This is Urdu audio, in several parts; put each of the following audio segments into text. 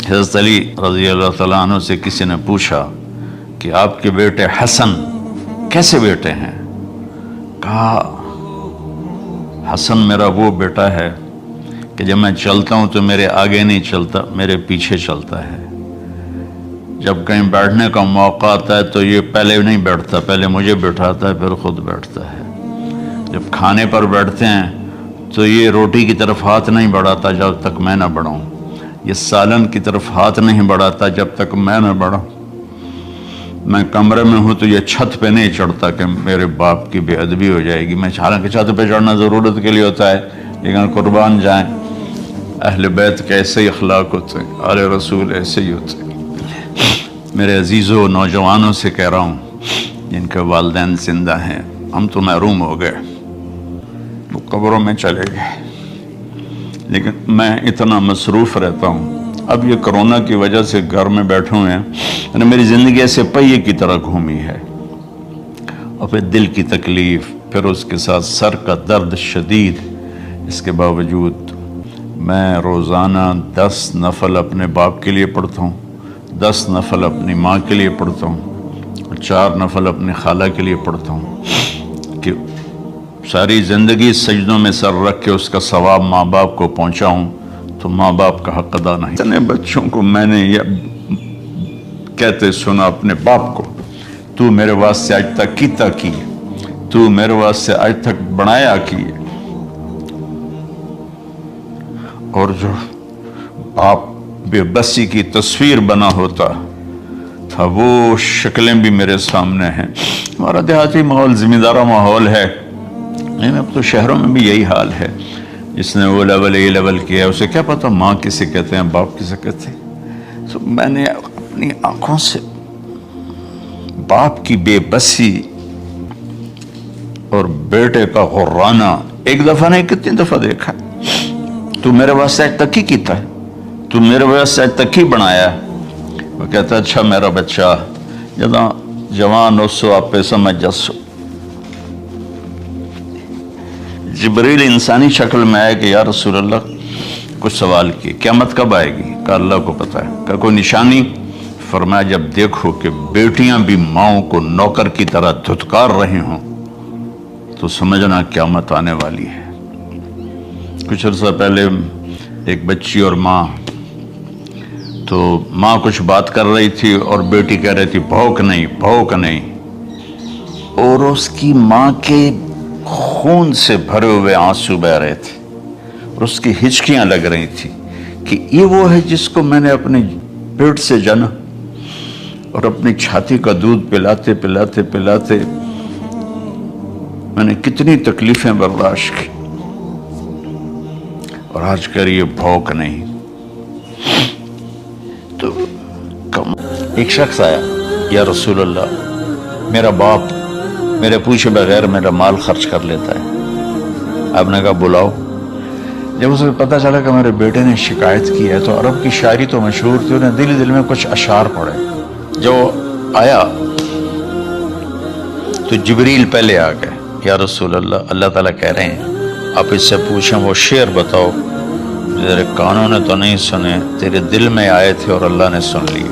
حضرت علی رضی اللہ تعالیٰ عنہ سے کسی نے پوچھا کہ آپ کے بیٹے حسن کیسے بیٹے ہیں؟ کہا حسن میرا وہ بیٹا ہے کہ جب میں چلتا ہوں تو میرے آگے نہیں چلتا، میرے پیچھے چلتا ہے۔ جب کہیں بیٹھنے کا موقع آتا ہے تو یہ پہلے نہیں بیٹھتا، پہلے مجھے بٹھاتا ہے پھر خود بیٹھتا ہے۔ جب کھانے پر بیٹھتے ہیں تو یہ روٹی کی طرف ہاتھ نہیں بڑھاتا جب تک میں نہ بڑھاؤں، یہ سالن کی طرف ہاتھ نہیں بڑھاتا جب تک میں نہ بڑھاؤں۔ میں کمرے میں ہوں تو یہ چھت پہ نہیں چڑھتا کہ میرے باپ کی بے ادبی ہو جائے گی۔ میں حالانکہ چھت پہ چڑھنا ضرورت کے لیے ہوتا ہے، لیکن قربان جائیں اہل بیت کے ایسے ہی اخلاق ہوتے ہیں، آل رسول ایسے ہی ہوتے ہیں۔ میرے عزیزوں نوجوانوں سے کہہ رہا ہوں جن کے والدین زندہ ہیں، ہم تو محروم ہو گئے، وہ قبروں میں چلے گئے، لیکن میں اتنا مصروف رہتا ہوں۔ اب یہ کرونا کی وجہ سے گھر میں بیٹھے ہوئے ہیں، یعنی میری زندگی ایسے پہیے کی طرح گھومی ہے، اور پھر دل کی تکلیف، پھر اس کے ساتھ سر کا درد شدید۔ اس کے باوجود میں روزانہ 10 نفل اپنے باپ کے لیے پڑھتا ہوں، 10 نفل اپنی ماں کے لیے پڑھتا ہوں، اور 4 نفل اپنی خالہ کے لیے پڑھتا ہوں کہ ساری زندگی سجدوں میں سر رکھ کے اس کا ثواب ماں باپ کو پہنچاؤں، تو ماں باپ کا حق ادا نہیں۔ اتنے بچوں کو میں نے یہ کہتے سنا اپنے باپ کو، تو میرے واسطے آج تک کیتا کی، تو میرے واسطے آج تک بنایا کی، اور جو باپ بے بسی کی تصویر بنا ہوتا تھا وہ شکلیں بھی میرے سامنے ہیں۔ ہمارا دیہاتی ماحول زمین دارہ ماحول ہے، لیکن اب تو شہروں میں بھی یہی حال ہے۔ جس نے وہ لیول اے لیول کیا ہے اسے کیا پتا ماں کسے کہتے ہیں باپ کسے کہتے ہیں۔ تو میں نے اپنی آنکھوں سے باپ کی بے بسی اور بیٹے کا غرانہ ایک دفعہ نہیں کتنی دفعہ دیکھا۔ تو میرے واسطے آج تک ہی کیتا ہے، تو میرے واسطے آج تک ہی بنایا ہے۔ وہ کہتا ہے اچھا میرا بچہ جداں جوان ہو سو آپ پہ سمجھ جسو۔ جبریل انسانی شکل میں آئے کہ یا رسول اللہ کچھ سوال کیے، قیامت کب آئے گی؟ کہ اللہ کو پتہ ہے۔ کہ کوئی نشانی؟ فرمایا جب دیکھو کہ بیٹیاں بھی ماؤں کو نوکر کی طرح دھتکار رہی ہوں تو سمجھنا قیامت آنے والی ہے۔ کچھ عرصہ پہلے ایک بچی اور ماں، تو ماں کچھ بات کر رہی تھی اور بیٹی کہہ رہی تھی بھوک نہیں بھوک نہیں، اور اس کی ماں کے خون سے بھرے ہوئے آنسو بہ رہے تھے اور اس کی ہچکیاں لگ رہی تھی کہ یہ وہ ہے جس کو میں نے اپنے پیٹ سے جنا اور اپنی چھاتی کا دودھ پلاتے پلاتے پلاتے میں نے کتنی تکلیفیں برداشت کی، اور آج کر یہ بھوک نہیں۔ تو ایک شخص آیا، یا رسول اللہ میرا باپ میرے پوچھے بغیر میرا مال خرچ کر لیتا ہے۔ آپ نے کہا بلاؤ۔ جب اسے پتہ چلا کہ میرے بیٹے نے شکایت کی ہے تو عرب کی شاعری تو مشہور تھی، انہیں دل میں کچھ اشعار پڑھے۔ جو آیا تو جبریل پہلے آ گئے، یا رسول اللہ اللہ تعالیٰ کہہ رہے ہیں آپ اس سے پوچھیں وہ شعر بتاؤ تیرے کانوں نے تو نہیں سنے، تیرے دل میں آئے تھے اور اللہ نے سن لیے۔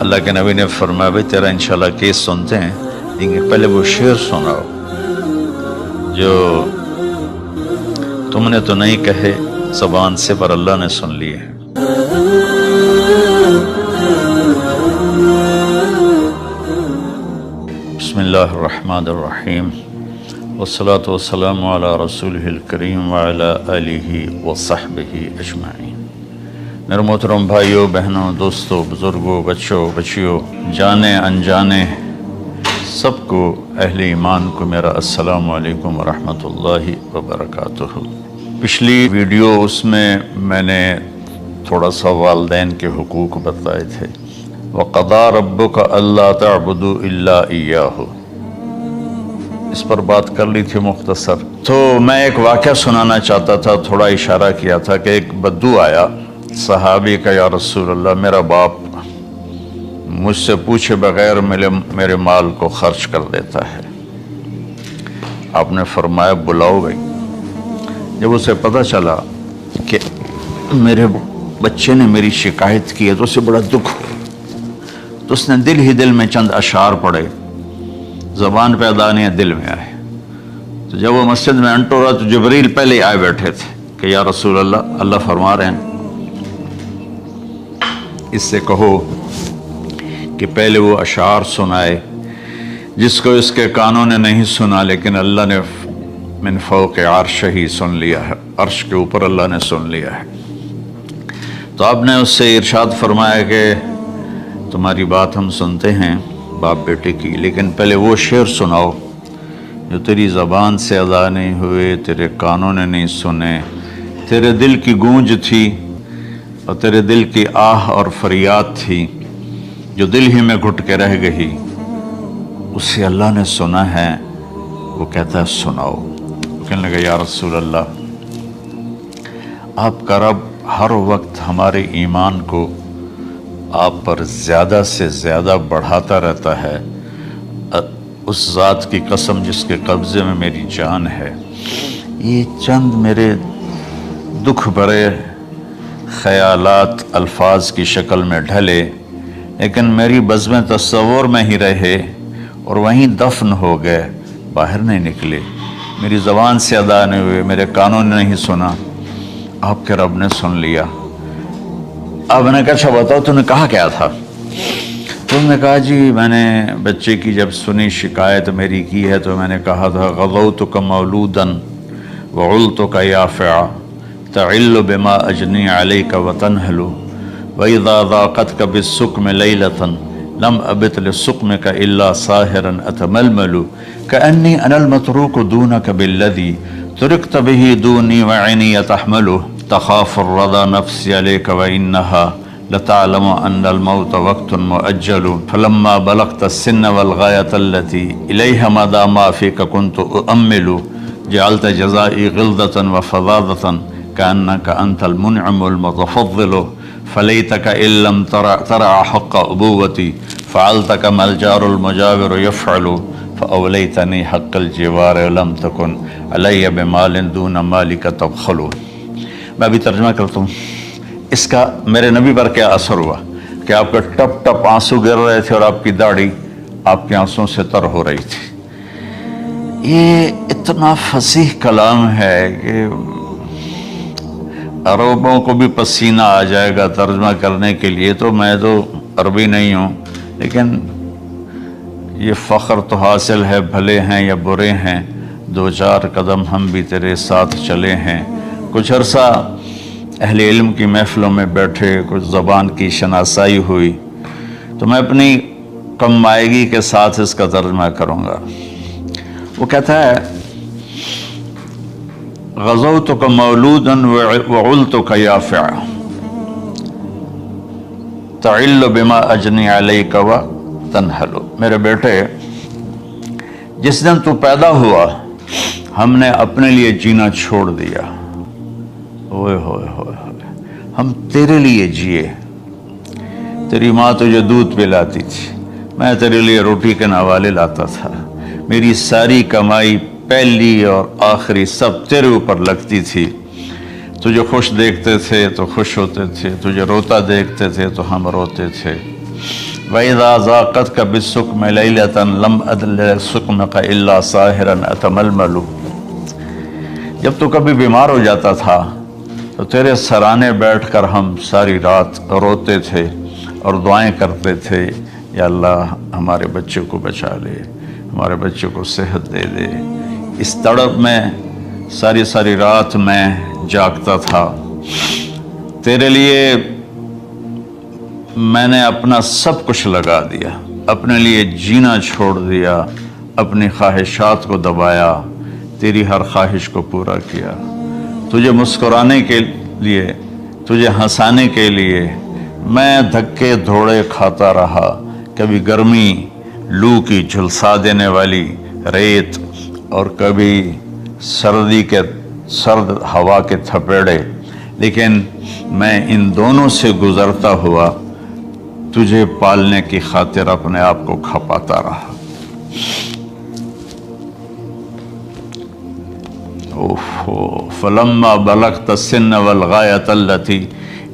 اللہ کے نبی نے فرمایا بھائی تیرا انشاءاللہ کیس سنتے ہیں، لیکن پہلے وہ شعر سناؤ جو تم نے تو نہیں کہے زبان سے پر اللہ نے سن لیے۔ بسم اللہ الرحمن الرحیم، والصلاة والسلام علی رسولہ الکریم وعلی آلہ وصحبہ اجمعین۔ میرے محترم بھائیوں بہنوں دوستوں بزرگوں بچوں بچیوں جانے انجانے سب کو اہل ایمان کو میرا السلام علیکم ورحمۃ اللہ وبرکاتہ۔ پچھلی ویڈیو اس میں نے تھوڑا سا والدین کے حقوق بتائے تھے۔ وَقَضَىٰ رَبُّكَ أَلَّا تَعْبُدُوا إِلَّا إِيَّاهُ، اس پر بات کر لی تھی مختصر۔ تو میں ایک واقعہ سنانا چاہتا تھا، تھوڑا اشارہ کیا تھا کہ ایک بدو آیا صحابی کا، یا رسول اللہ میرا باپ مجھ سے پوچھے بغیر میرے مال کو خرچ کر دیتا ہے۔ آپ نے فرمایا بلاؤ گئی۔ جب اسے پتہ چلا کہ میرے بچے نے میری شکایت کی ہے تو اسے بڑا دکھ ہو، تو اس نے دل ہی دل میں چند اشعار پڑھے، زبان پہ ادا نہیں، دل میں آئے۔ تو جب وہ مسجد میں انٹر ہوا تو جبریل پہلے آئے بیٹھے تھے کہ یا رسول اللہ، اللہ فرما رہے ہیں اس سے کہو کہ پہلے وہ اشعار سنائے جس کو اس کے کانوں نے نہیں سنا، لیکن اللہ نے من فوق عرش ہی سن لیا ہے، عرش کے اوپر اللہ نے سن لیا ہے۔ تو آپ نے اس سے ارشاد فرمایا کہ تمہاری بات ہم سنتے ہیں باپ بیٹے کی، لیکن پہلے وہ شعر سناؤ جو تیری زبان سے ادا نہیں ہوئے، تیرے کانوں نے نہیں سنے، تیرے دل کی گونج تھی اور تیرے دل کی آہ اور فریاد تھی جو دل ہی میں گھٹ کے رہ گئی، اسے اللہ نے سنا ہے۔ وہ کہتا ہے سناؤ۔ کہنے لگا یا رسول اللہ، آپ کا رب ہر وقت ہمارے ایمان کو آپ پر زیادہ سے زیادہ بڑھاتا رہتا ہے، اس ذات کی قسم جس کے قبضے میں میری جان ہے۔ یہ چند میرے دکھ بھرے خیالات الفاظ کی شکل میں ڈھلے، لیکن میری بزم تصور میں ہی رہے اور وہیں دفن ہو گئے، باہر نہیں نکلے، میری زبان سے ادا نہیں ہوئے، میرے کانوں نے نہیں سنا، آپ کے رب نے سن لیا۔ اب نے کہا اچھا بتاؤ تو نے کہا کیا تھا؟ تو نے کہا جی میں نے بچے کی جب سنی شکایت میری کی ہے تو میں نے کہا تھا غضوتک مولودا وعلتک یافعا تعل بما اجنی علیک وتنہل واذا ضاقتک بالسقم لیلۃ لم ابت لسقمک الا ساہرا اتململ کأنی انا المتروک دونک بالذی ترکت به دونی وعینی تحملہ تخاف الرضا نفسی علیک وإنہا لتعلم ان الموت وقت مؤجل فلما بلغت السن والغایة التي الیہ مدى ما فیک كنت اؤمل جعلت جزائی غلظة وفظاظة كأنك انت المنعم المتفضل فلیتک ان لم ترع حق ابوتی فعلت كما الجار المجاور يفعل فأولیتنی حق الجوار لم تکن علی بمال دون مالک تبخل۔ میں ابھی ترجمہ کرتا ہوں اس کا میرے نبی پر کیا اثر ہوا کہ آپ کے ٹپ ٹپ آنسو گر رہے تھے اور آپ کی داڑھی آپ کے آنسوں سے تر ہو رہی تھی۔ یہ اتنا فصیح کلام ہے کہ عربوں کو بھی پسینہ آ جائے گا ترجمہ کرنے کے لیے، تو میں تو عربی نہیں ہوں، لیکن یہ فخر تو حاصل ہے، بھلے ہیں یا برے ہیں دو چار قدم ہم بھی تیرے ساتھ چلے ہیں۔ کچھ عرصہ اہل علم کی محفلوں میں بیٹھے، کچھ زبان کی شناسائی ہوئی، تو میں اپنی کم مائگی کے ساتھ اس کا ترجمہ کروں گا۔ وہ کہتا ہے غزوتک مولودا وعلتک یافعا تعل بما اجنی علیک وتنہل۔ میرے بیٹے جس دن تو پیدا ہوا ہم نے اپنے لیے جینا چھوڑ دیا، ہوئے ہوئے ہوئے ہوئے، ہم تیرے لیے جیے۔ تیری ماں تجھے دودھ پلاتی تھی، میں تیرے لیے روٹی کے نوالے لاتا تھا، میری ساری کمائی پہلی اور آخری سب تیرے اوپر لگتی تھی۔ تجھے خوش دیکھتے تھے تو خوش ہوتے تھے، تجھے روتا دیکھتے تھے تو ہم روتے تھے۔ وَإِذَا ضَاقَتْكَ بِالسُّقْمِ لَيْلَةً لَمْ أَدْلِ سُقْمَكَ إِلَّا سَاهِرًا أَتَمَلْمَلُ۔ جب تو کبھی بیمار ہو جاتا تھا تو تیرے سرانے بیٹھ کر ہم ساری رات روتے تھے اور دعائیں کرتے تھے، یا اللہ ہمارے بچے کو بچا لے، ہمارے بچے کو صحت دے دے۔ اس تڑپ میں ساری رات میں جاگتا تھا، تیرے لیے میں نے اپنا سب کچھ لگا دیا، اپنے لیے جینا چھوڑ دیا، اپنی خواہشات کو دبایا، تیری ہر خواہش کو پورا کیا، تجھے مسکرانے کے لیے، تجھے ہنسانے کے لیے میں دھکے دھوڑے کھاتا رہا، کبھی گرمی لو کی جھلسا دینے والی ریت اور کبھی سردی کے سرد ہوا کے تھپیڑے، لیکن میں ان دونوں سے گزرتا ہوا تجھے پالنے کی خاطر اپنے آپ کو کھپاتا رہا۔ فلما بلغت السن والغایۃ التی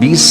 20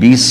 20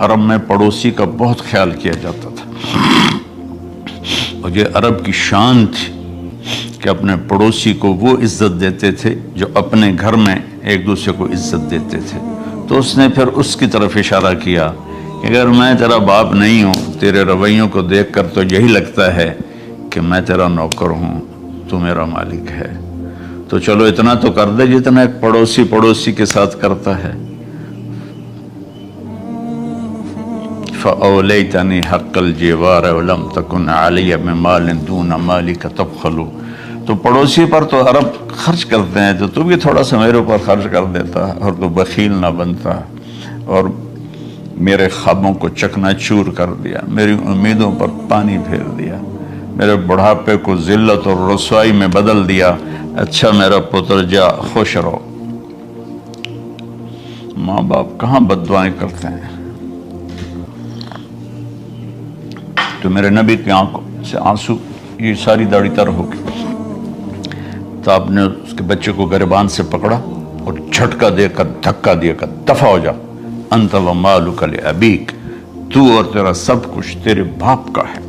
عرب میں پڑوسی کا بہت خیال کیا جاتا تھا، اور یہ عرب کی شان تھی کہ اپنے پڑوسی کو وہ عزت دیتے تھے جو اپنے گھر میں ایک دوسرے کو عزت دیتے تھے۔ تو اس نے پھر اس کی طرف اشارہ کیا کہ اگر میں تیرا باپ نہیں ہوں، تیرے رویوں کو دیکھ کر تو یہی لگتا ہے کہ میں تیرا نوکر ہوں، تو میرا مالک ہے، تو چلو اتنا تو کر دے جتنا ایک پڑوسی پڑوسی کے ساتھ کرتا ہے۔ فَأَوْلَيْتَنِي حَقَّ الْجِوَارِ وَلَمْ تَكُنْ عَلَيَّ بِمَالٍ دُونَ مَالِكَ تَبْخَلُ۔ تو پڑوسی پر تو عرب خرچ کرتے ہیں، تو بھی تھوڑا سا میرے اوپر خرچ کر دیتا اور تو بخیل نہ بنتا، اور میرے خوابوں کو چکنا چور کر دیا، میری امیدوں پر پانی پھیر دیا، میرے بڑھاپے کو ذلت اور رسوائی میں بدل دیا۔ اچھا میرا پتر جا خوش رہو۔ ماں باپ کہاں بد دعائیں کرتے ہیں؟ تو میرے نبی کی آنکھوں سے آنسو، یہ ساری داڑھی تر ہو گئی، تو آپ نے اس کے بچے کو گریبان سے پکڑا اور جھٹکا دے کر دھکا دے کر دفع ہو جا، انت و مالک لابیک، تو اور تیرا سب کچھ تیرے باپ کا ہے۔